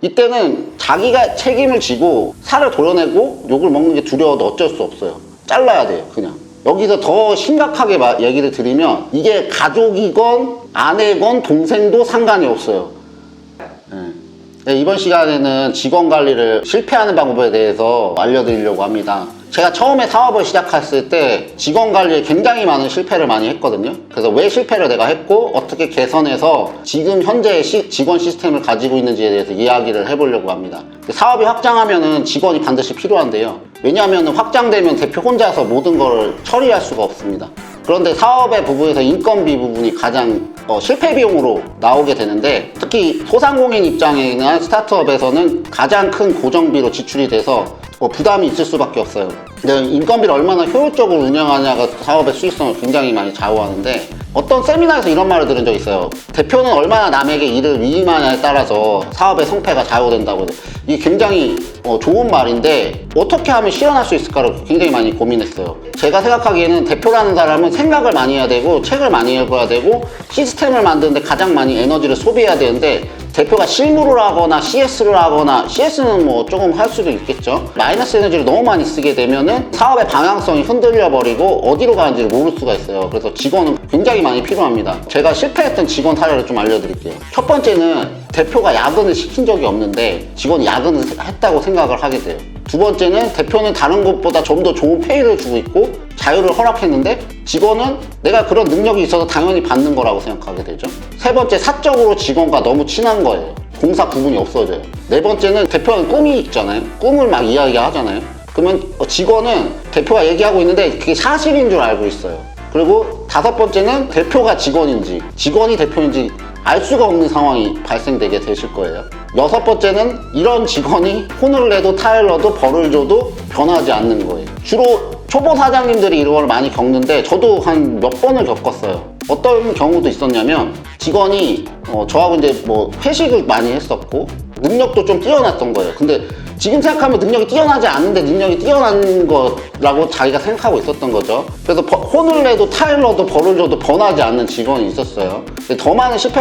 이때는 자기가 책임을 지고 살을 도려내고 욕을 먹는 게 두려워도 어쩔 수 없어요. 잘라야 돼요, 그냥. 여기서 더 심각하게 얘기를 드리면 이게 가족이건 아내건 동생도 상관이 없어요. 네, 이번 시간에는 직원 관리를 실패하는 방법에 대해서 알려드리려고 합니다. 제가 처음에 사업을 시작했을 때 직원 관리에 굉장히 많은 실패를 많이 했거든요. 그래서 왜 실패를 내가 했고 어떻게 개선해서 지금 현재의 직원 시스템을 가지고 있는지에 대해서 이야기를 해보려고 합니다. 사업이 확장하면은 직원이 반드시 필요한데요. 왜냐하면 확장되면 대표 혼자서 모든 걸 처리할 수가 없습니다. 그런데 사업의 부분에서 인건비 부분이 가장 실패 비용으로 나오게 되는데, 특히 소상공인 입장이나 스타트업에서는 가장 큰 고정비로 지출이 돼서 부담이 있을 수밖에 없어요. 근데 인건비를 얼마나 효율적으로 운영하냐가 사업의 수익성을 굉장히 많이 좌우하는데, 어떤 세미나에서 이런 말을 들은 적이 있어요. 대표는 얼마나 남에게 일을 위임하냐에 따라서 사업의 성패가 좌우된다고. 이게 굉장히 좋은 말인데 어떻게 하면 실현할 수 있을까를 굉장히 많이 고민했어요. 제가 생각하기에는 대표라는 사람은 생각을 많이 해야 되고 책을 많이 읽어야 되고 시스템을 만드는데 가장 많이 에너지를 소비해야 되는데, 대표가 실무를 하거나 CS를 하거나, CS는 뭐 조금 할 수도 있겠죠. 마이너스 에너지를 너무 많이 쓰게 되면은 사업의 방향성이 흔들려 버리고 어디로 가는지를 모를 수가 있어요. 그래서 직원은 굉장히 많이 필요합니다. 제가 실패했던 직원 사례를 좀 알려드릴게요. 첫 번째는 대표가 야근을 시킨 적이 없는데 직원이 야근을 했다고 생각을 하게 돼요. 두 번째는 대표는 다른 곳보다 좀 더 좋은 페이를 주고 있고 자유를 허락했는데 직원은 내가 그런 능력이 있어서 당연히 받는 거라고 생각하게 되죠. 세 번째, 사적으로 직원과 너무 친한 거예요. 공사 구분이 없어져요. 네 번째는 대표는 꿈이 있잖아요. 꿈을 막 이야기하잖아요. 그러면 직원은 대표가 얘기하고 있는데 그게 사실인 줄 알고 있어요. 그리고 다섯 번째는 대표가 직원인지 직원이 대표인지 알 수가 없는 상황이 발생되게 되실 거예요. 여섯 번째는 이런 직원이 혼을 내도 타를 넣어도 벌을 줘도 변하지 않는 거예요. 주로 초보 사장님들이 이런 걸 많이 겪는데 저도 한 몇 번을 겪었어요. 어떤 경우도 있었냐면 직원이 저하고 이제 뭐 회식을 많이 했었고 능력도 좀 뛰어났던 거예요. 근데 지금 생각하면 능력이 뛰어나지 않은데 능력이 뛰어난 거라고 자기가 생각하고 있었던 거죠. 그래서 혼을 내도 타를 넣어도 벌을 줘도 변하지 않는 직원이 있었어요. 근데 더 많은 실패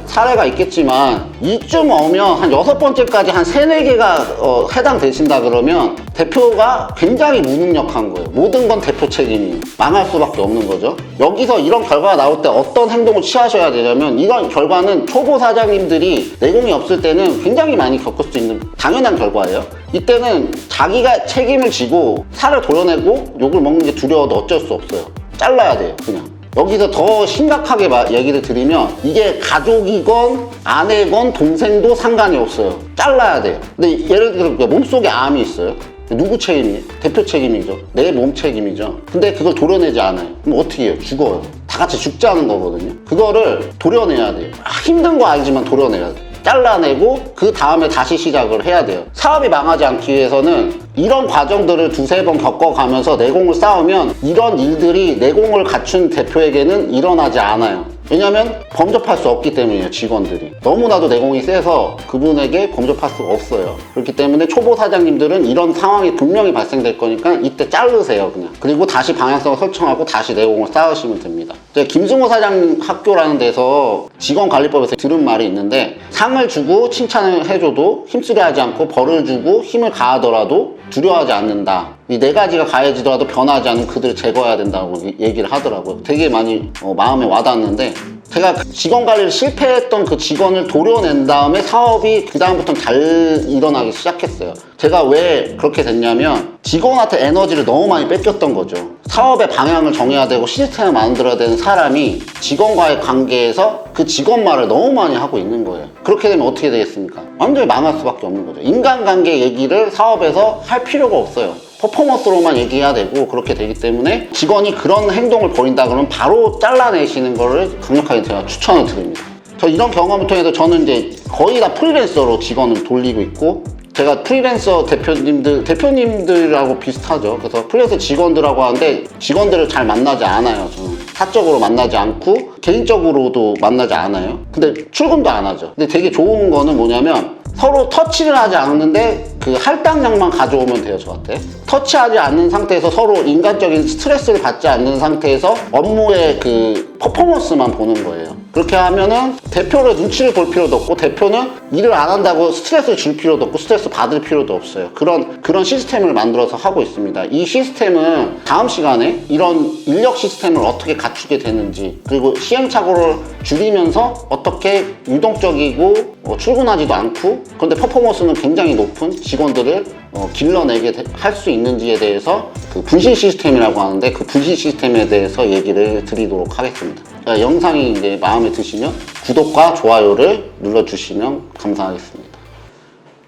사례가 있겠지만 이쯤 오면 한 6번째까지 한 3, 4개가 해당되신다 그러면 대표가 굉장히 무능력한 거예요. 모든 건 대표 책임이 망할 수밖에 없는 거죠. 여기서 이런 결과가 나올 때 어떤 행동을 취하셔야 되냐면, 이런 결과는 초보 사장님들이 내공이 없을 때는 굉장히 많이 겪을 수 있는 당연한 결과예요. 이때는 자기가 책임을 지고 살을 도려내고 욕을 먹는 게 두려워도 어쩔 수 없어요. 잘라야 돼요, 그냥. 여기서 더 심각하게 얘기를 드리면 이게 가족이건 아내건 동생도 상관이 없어요. 잘라야 돼요. 근데 예를 들어 몸속에 암이 있어요. 누구 책임이에요? 대표 책임이죠. 내 몸 책임이죠. 근데 그걸 도려내지 않아요. 그럼 어떻게 해요? 죽어요. 다 같이 죽자는 거거든요. 그거를 도려내야 돼요. 힘든 거 알지만 도려내야 돼요. 잘라내고 그 다음에 다시 시작을 해야 돼요. 사업이 망하지 않기 위해서는 이런 과정들을 두세 번 겪어가면서 내공을 쌓으면 이런 일들이 내공을 갖춘 대표에게는 일어나지 않아요. 왜냐면 범접할 수 없기 때문이에요. 직원들이 너무나도 내공이 세서 그분에게 범접할 수가 없어요. 그렇기 때문에 초보 사장님들은 이런 상황이 분명히 발생될 거니까 이때 자르세요, 그냥. 그리고 다시 방향성을 설정하고 다시 내공을 쌓으시면 됩니다. 제가 김승호 사장 학교라는 데서 직원관리법에서 들은 말이 있는데, 상을 주고 칭찬을 해줘도 힘쓰려 하지 않고 벌을 주고 힘을 가하더라도 두려워하지 않는다. 이 4가지가 가해지더라도 변하지 않는 그들을 제거해야 된다고 얘기를 하더라고요. 되게 많이 마음에 와닿았는데, 제가 직원 관리를 실패했던 그 직원을 도려낸 다음에 사업이 그 다음부터는 잘 일어나기 시작했어요. 제가 왜 그렇게 됐냐면 직원한테 에너지를 너무 많이 뺏겼던 거죠. 사업의 방향을 정해야 되고 시스템을 만들어야 되는 사람이 직원과의 관계에서 그 직원 말을 너무 많이 하고 있는 거예요. 그렇게 되면 어떻게 되겠습니까? 완전히 망할 수밖에 없는 거죠. 인간관계 얘기를 사업에서 할 필요가 없어요. 퍼포먼스로만 얘기해야 되고 그렇게 되기 때문에 직원이 그런 행동을 벌인다 그러면 바로 잘라내시는 거를 강력하게 제가 추천을 드립니다. 저 이런 경험을 통해서 저는 이제 거의 다 프리랜서로 직원을 돌리고 있고, 제가 프리랜서 대표님들하고 비슷하죠. 그래서 프리랜서 직원들하고 하는데 직원들을 잘 만나지 않아요. 저는 사적으로 만나지 않고 개인적으로도 만나지 않아요. 근데 출근도 안 하죠. 근데 되게 좋은 거는 뭐냐면 서로 터치를 하지 않는데 그 할당량만 가져오면 돼요. 저한테 터치하지 않는 상태에서 서로 인간적인 스트레스를 받지 않는 상태에서 업무의 그 퍼포먼스만 보는 거예요. 그렇게 하면은 대표를 눈치를 볼 필요도 없고 대표는 일을 안 한다고 스트레스를 줄 필요도 없고 스트레스 받을 필요도 없어요. 그런 시스템을 만들어서 하고 있습니다. 이 시스템은 다음 시간에 이런 인력 시스템을 어떻게 갖추게 되는지, 그리고 시행착오를 줄이면서 어떻게 유동적이고 출근하지도 않고 그런데 퍼포먼스는 굉장히 높은 직원들을 길러내게 할 수 있는지에 대해서 그 분신 시스템이라고 하는데 그 분신 시스템에 대해서 얘기를 드리도록 하겠습니다. 영상이 이제 마음에 드시면 구독과 좋아요를 눌러주시면 감사하겠습니다.